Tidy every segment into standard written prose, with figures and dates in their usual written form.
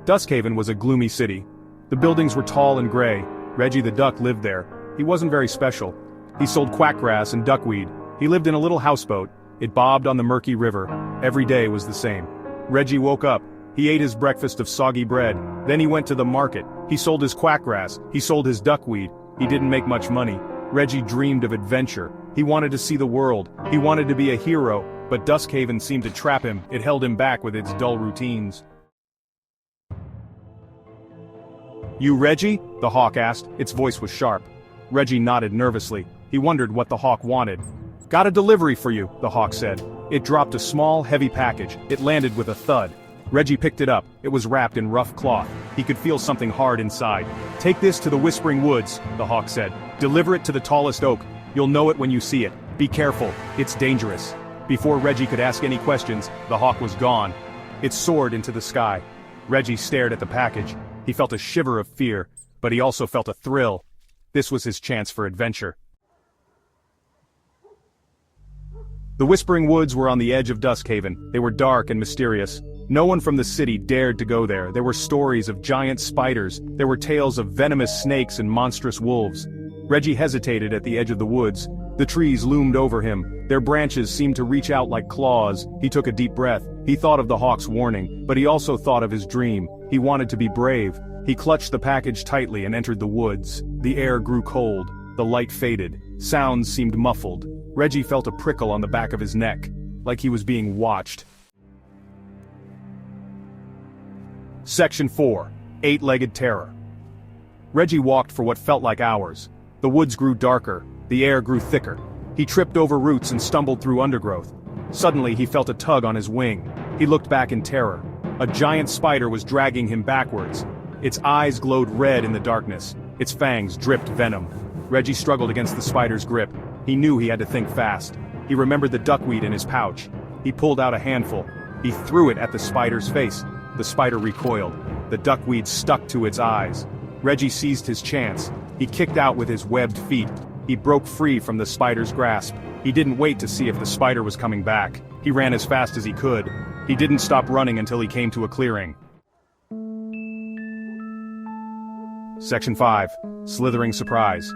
Duskhaven was a gloomy city. The buildings were tall and gray. Reggie the duck lived there. He wasn't very special. He sold quackgrass and duckweed. He lived in a little houseboat. It bobbed on the murky river. Every day was the same. Reggie woke up. He ate his breakfast of soggy bread. Then he went to the market. He sold his quackgrass. He sold his duckweed. He didn't make much money. Reggie dreamed of adventure. He wanted to see the world. He wanted to be a hero, but Duskhaven seemed to trap him. It held him back with its dull routines. "You Reggie?" the hawk asked. Its voice was sharp. Reggie nodded nervously. He wondered what the hawk wanted. "Got a delivery for you," the hawk said. It dropped a small, heavy package. It landed with a thud. Reggie picked it up. It was wrapped in rough cloth. He could feel something hard inside. "Take this to the Whispering Woods," the hawk said. "Deliver it to the tallest oak. You'll know it when you see it. Be careful. It's dangerous." Before Reggie could ask any questions, the hawk was gone. It soared into the sky. Reggie stared at the package. He felt a shiver of fear, but he also felt a thrill. This was his chance for adventure. The Whispering Woods were on the edge of Duskhaven. They were dark and mysterious. No one from the city dared to go there. There were stories of giant spiders. There were tales of venomous snakes and monstrous wolves. Reggie hesitated at the edge of the woods. The trees loomed over him. Their branches seemed to reach out like claws. He took a deep breath. He thought of the hawk's warning, but he also thought of his dream. He wanted to be brave. He clutched the package tightly and entered the woods. The air grew cold. The light faded. Sounds seemed muffled. Reggie felt a prickle on the back of his neck, like he was being watched. Section 4. Eight-Legged Terror. Reggie walked for what felt like hours. The woods grew darker. The air grew thicker. He tripped over roots and stumbled through undergrowth. Suddenly he felt a tug on his wing. He looked back in terror. A giant spider was dragging him backwards. Its eyes glowed red in the darkness. Its fangs dripped venom. Reggie struggled against the spider's grip. He knew he had to think fast. He remembered the duckweed in his pouch. He pulled out a handful. He threw it at the spider's face. The spider recoiled. The duckweed stuck to its eyes. Reggie seized his chance. He kicked out with his webbed feet. He broke free from the spider's grasp. He didn't wait to see if the spider was coming back. He ran as fast as he could. He didn't stop running until he came to a clearing. Section 5. Slithering Surprise.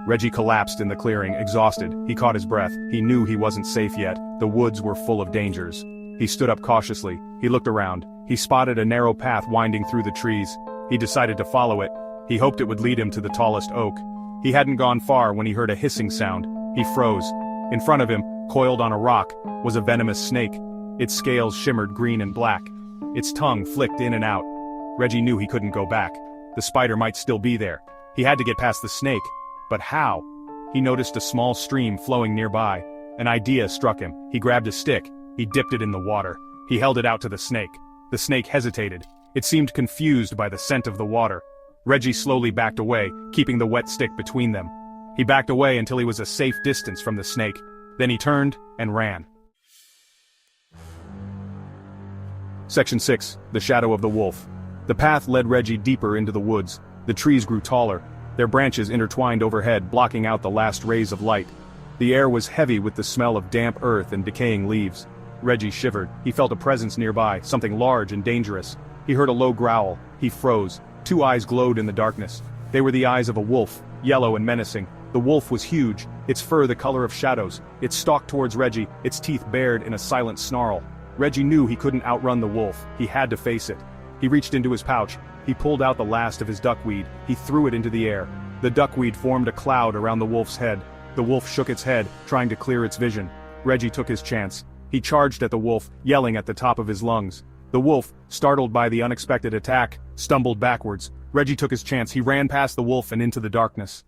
Reggie collapsed in the clearing, exhausted. He caught his breath. He knew he wasn't safe yet. The woods were full of dangers. He stood up cautiously. He looked around. He spotted a narrow path winding through the trees. He decided to follow it. He hoped it would lead him to the tallest oak. He hadn't gone far when he heard a hissing sound. He froze. In front of him, coiled on a rock, was a venomous snake. Its scales shimmered green and black. Its tongue flicked in and out. Reggie knew he couldn't go back. The spider might still be there. He had to get past the snake. But how? He noticed a small stream flowing nearby. An idea struck him. He grabbed a stick. He dipped it in the water. He held it out to the snake. The snake hesitated. It seemed confused by the scent of the water. Reggie slowly backed away, keeping the wet stick between them. He backed away until he was a safe distance from the snake. Then he turned and ran. Section 6. The Shadow of the Wolf. The path led Reggie deeper into the woods. The trees grew taller. Their branches intertwined overhead, blocking out the last rays of light. The air was heavy with the smell of damp earth and decaying leaves. Reggie shivered. He felt a presence nearby, something large and dangerous. He heard a low growl. He froze. Two eyes glowed in the darkness. They were the eyes of a wolf, yellow and menacing. The wolf was huge, its fur the color of shadows. It stalked towards Reggie, its teeth bared in a silent snarl. Reggie knew he couldn't outrun the wolf. He had to face it. He reached into his pouch. He pulled out the last of his duckweed. He threw it into the air. The duckweed formed a cloud around the wolf's head. The wolf shook its head, trying to clear its vision. Reggie took his chance. He charged at the wolf, yelling at the top of his lungs. The wolf, startled by the unexpected attack, stumbled backwards. Reggie took his chance. He ran past the wolf and into the darkness.